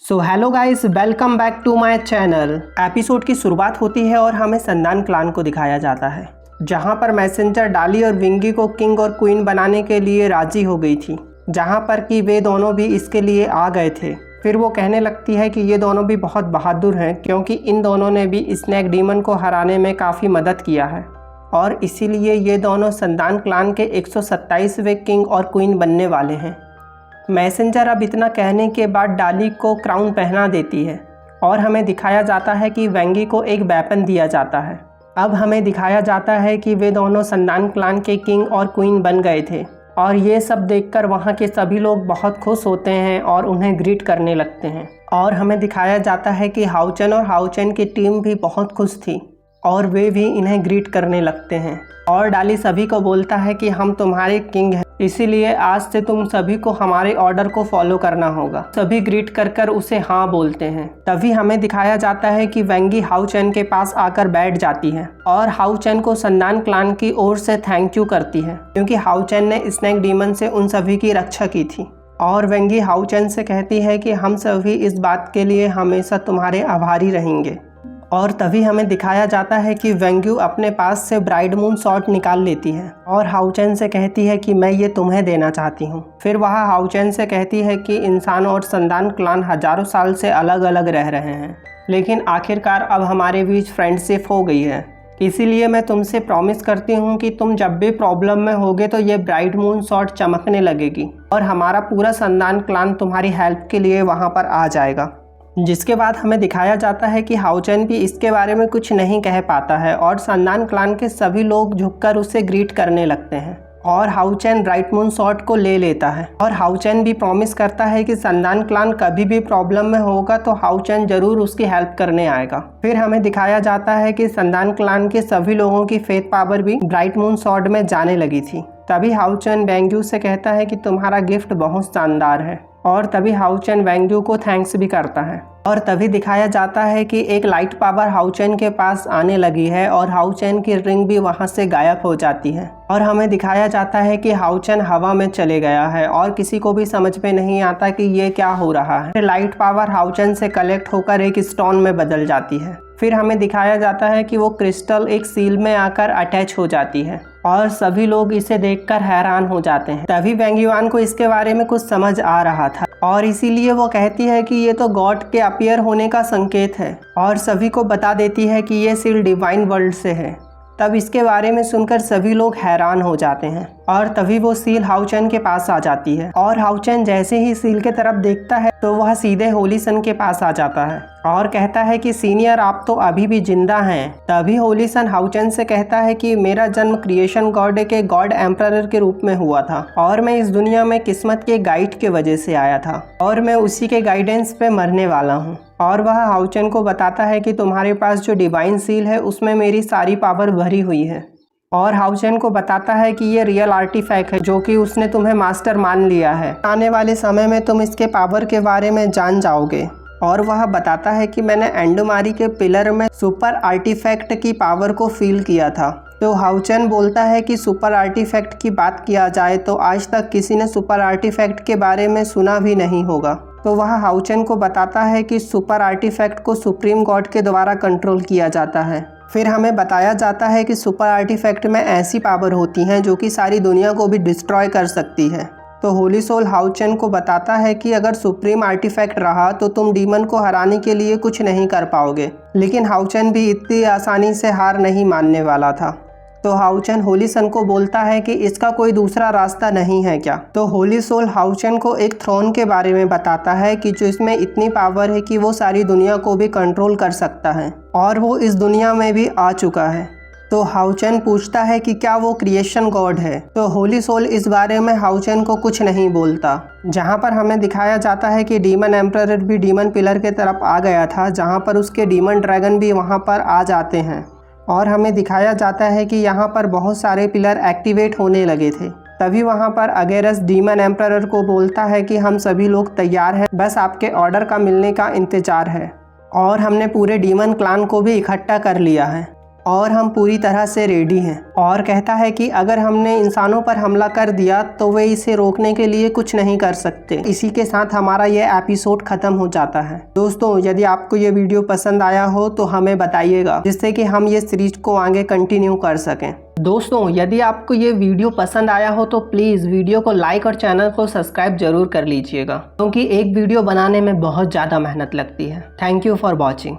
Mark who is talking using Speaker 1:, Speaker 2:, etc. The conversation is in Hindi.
Speaker 1: So hello guys, welcome back to my channel. Episode की शुरुआत होती है और हमें संदान क्लान को दिखाया जाता है, जहां पर मैसेंजर डाली और विंगी को किंग और क्वीन बनाने के लिए राजी हो गई थी, जहां पर कि वे दोनों भी इसके लिए आ गए थे। फिर वो कहने लगती है कि ये दोनों भी बहुत बहादुर हैं, क्योंकि इन दोनों ने भी स्नैक डीमन को हराने में काफ़ी मदद किया है और इसीलिए ये दोनों संदान क्लान के 127वें किंग और क्वीन बनने वाले हैं। मैसेंजर अब इतना कहने के बाद डाली को क्राउन पहना देती है और हमें दिखाया जाता है कि वेंगी को एक वेपन दिया जाता है। अब हमें दिखाया जाता है कि वे दोनों संदान क्लान के किंग और क्वीन बन गए थे और ये सब देखकर वहाँ के सभी लोग बहुत खुश होते हैं और उन्हें ग्रीट करने लगते हैं। और हमें दिखाया जाता है कि हाउचन और हाउचन की टीम भी बहुत खुश थी और वे भी इन्हें ग्रीट करने लगते हैं। और डाली सभी को बोलता है कि हम तुम्हारे किंग हैं, इसीलिए आज से तुम सभी को हमारे ऑर्डर को फॉलो करना होगा। सभी ग्रीट कर कर उसे हाँ बोलते हैं। तभी हमें दिखाया जाता है कि वेंगी हाउचन के पास आकर बैठ जाती है और हाउचन को संदान क्लान की ओर से थैंक यू करती है, क्योंकि हाउचन ने स्नैक डीमन से उन सभी की रक्षा की थी। और वेंगी हाउचन से कहती है कि हम सभी इस बात के लिए हमेशा तुम्हारे आभारी रहेंगे। और तभी हमें दिखाया जाता है कि वेंग्यू अपने पास से ब्राइड मून शॉट निकाल लेती है और हाउचन से कहती है कि मैं ये तुम्हें देना चाहती हूँ। फिर वह हाउचन से कहती है कि इंसान और संदान क्लान हजारों साल से अलग अलग रह रहे हैं, लेकिन आखिरकार अब हमारे बीच फ्रेंडशिप हो गई है। इसीलिए मैं तुमसे प्रॉमिस करती हूँ कि तुम जब भी प्रॉब्लम में होगे तो ये ब्राइड मून शॉट चमकने लगेगी और हमारा पूरा संदान क्लान तुम्हारी हेल्प के लिए वहाँ पर आ जाएगा। जिसके बाद हमें दिखाया जाता है कि हाउचन भी इसके बारे में कुछ नहीं कह पाता है और संदान क्लान के सभी लोग झुककर उसे ग्रीट करने लगते हैं और हाउचन ब्राइट मून शॉट को ले लेता है। और हाउचन भी प्रॉमिस करता है कि संदान क्लान कभी भी प्रॉब्लम में होगा तो हाउचन जरूर उसकी हेल्प करने आएगा। फिर हमें दिखाया जाता है कि संदान क्लान के सभी लोगों की फेथ पावर भी ब्राइट मून शॉट में जाने लगी थी। तभी हाउचन वेंग्यू से कहता है कि तुम्हारा गिफ्ट बहुत शानदार है और तभी हाउचन वेंग्यू को थैंक्स भी करता है। और तभी दिखाया जाता है कि एक लाइट पावर हाउचन के पास आने लगी है और हाउचन की रिंग भी वहां से गायब हो जाती है और हमें दिखाया जाता है कि हाउचन हवा में चले गया है और किसी को भी समझ में नहीं आता कि ये क्या हो रहा है। लाइट पावर हाउचन से कलेक्ट होकर एक स्टोन में बदल जाती है। फिर हमें दिखाया जाता है कि वो क्रिस्टल एक सील में आकर अटैच हो जाती है और सभी लोग इसे देखकर हैरान हो जाते हैं। तभी वेंग्युआन को इसके बारे में कुछ समझ आ रहा था और इसीलिए वो कहती है कि ये तो गॉड के अपीयर होने का संकेत है और सभी को बता देती है कि ये सील डिवाइन वर्ल्ड से है। तब इसके बारे में सुनकर सभी लोग हैरान हो जाते हैं और तभी वो सील हाउचन के पास आ जाती है और हाउचन जैसे ही सील के तरफ देखता है तो वह सीधे होली सन के पास आ जाता है और कहता है कि सीनियर, आप तो अभी भी जिंदा हैं। तभी होली सन हाउचन से कहता है कि मेरा जन्म क्रिएशन गॉड के गॉड एम्परर के रूप में हुआ था और मैं इस दुनिया में किस्मत के गाइड के वजह से आया था और मैं उसी के गाइडेंस पे मरने वाला हूँ। और वह हाउचन को बताता है कि तुम्हारे पास जो डिवाइन सील है उसमें मेरी सारी पावर भरी हुई है और हाउचन को बताता है कि ये रियल आर्टिफैक्ट है जो कि उसने तुम्हें मास्टर मान लिया है। आने वाले समय में तुम इसके पावर के बारे में जान जाओगे। और वह बताता है कि मैंने एंडोमारी के पिलर में सुपर आर्टिफैक्ट की पावर को फील किया था। तो हाउचन बोलता है कि सुपर आर्टिफैक्ट की बात किया जाए तो आज तक किसी ने सुपर आर्टिफैक्ट के बारे में सुना भी नहीं होगा। तो वह हाउचन को बताता है कि सुपर आर्टिफैक्ट को सुप्रीम गॉड के द्वारा कंट्रोल किया जाता है। फिर हमें बताया जाता है कि सुपर आर्टिफैक्ट में ऐसी पावर होती हैं जो कि सारी दुनिया को भी डिस्ट्रॉय कर सकती है। तो होली सोल हाउचन को बताता है कि अगर सुप्रीम आर्टिफैक्ट रहा तो तुम डीमन को हराने के लिए कुछ नहीं कर पाओगे, लेकिन हाउचन भी इतनी आसानी से हार नहीं मानने वाला था। तो हाउचन होली सन को बोलता है कि इसका कोई दूसरा रास्ता नहीं है क्या। तो होली सोल हाउचन को एक थ्रोन के बारे में बताता है कि जो इसमें इतनी पावर है कि वो सारी दुनिया को भी कंट्रोल कर सकता है और वो इस दुनिया में भी आ चुका है। तो हाउचन पूछता है कि क्या वो क्रिएशन गॉड है। तो होली सोल इस बारे में हाउचन को कुछ नहीं बोलता। जहाँ पर हमें दिखाया जाता है कि डीमन एम्परर भी डीमन पिलर के तरफ आ गया था, जहाँ पर उसके डीमन ड्रैगन भी वहाँ पर आ जाते हैं और हमें दिखाया जाता है कि यहाँ पर बहुत सारे पिलर एक्टिवेट होने लगे थे। तभी वहाँ पर अगेरस डीमन एम्परर को बोलता है कि हम सभी लोग तैयार हैं, बस आपके ऑर्डर का मिलने का इंतजार है और हमने पूरे डीमन क्लान को भी इकट्ठा कर लिया है। और हम पूरी तरह से रेडी हैं। और कहता है कि अगर हमने इंसानों पर हमला कर दिया तो वे इसे रोकने के लिए कुछ नहीं कर सकते। इसी के साथ हमारा ये एपिसोड खत्म हो जाता है। दोस्तों, यदि आपको ये वीडियो पसंद आया हो तो हमें बताइएगा, जिससे कि हम ये सीरीज को आगे कंटिन्यू कर सकें। दोस्तों, यदि आपको ये वीडियो पसंद आया हो तो प्लीज़ वीडियो को लाइक और चैनल को सब्सक्राइब जरूर कर लीजिएगा, क्योंकि एक वीडियो बनाने में बहुत ज़्यादा मेहनत लगती है। Thank you for watching.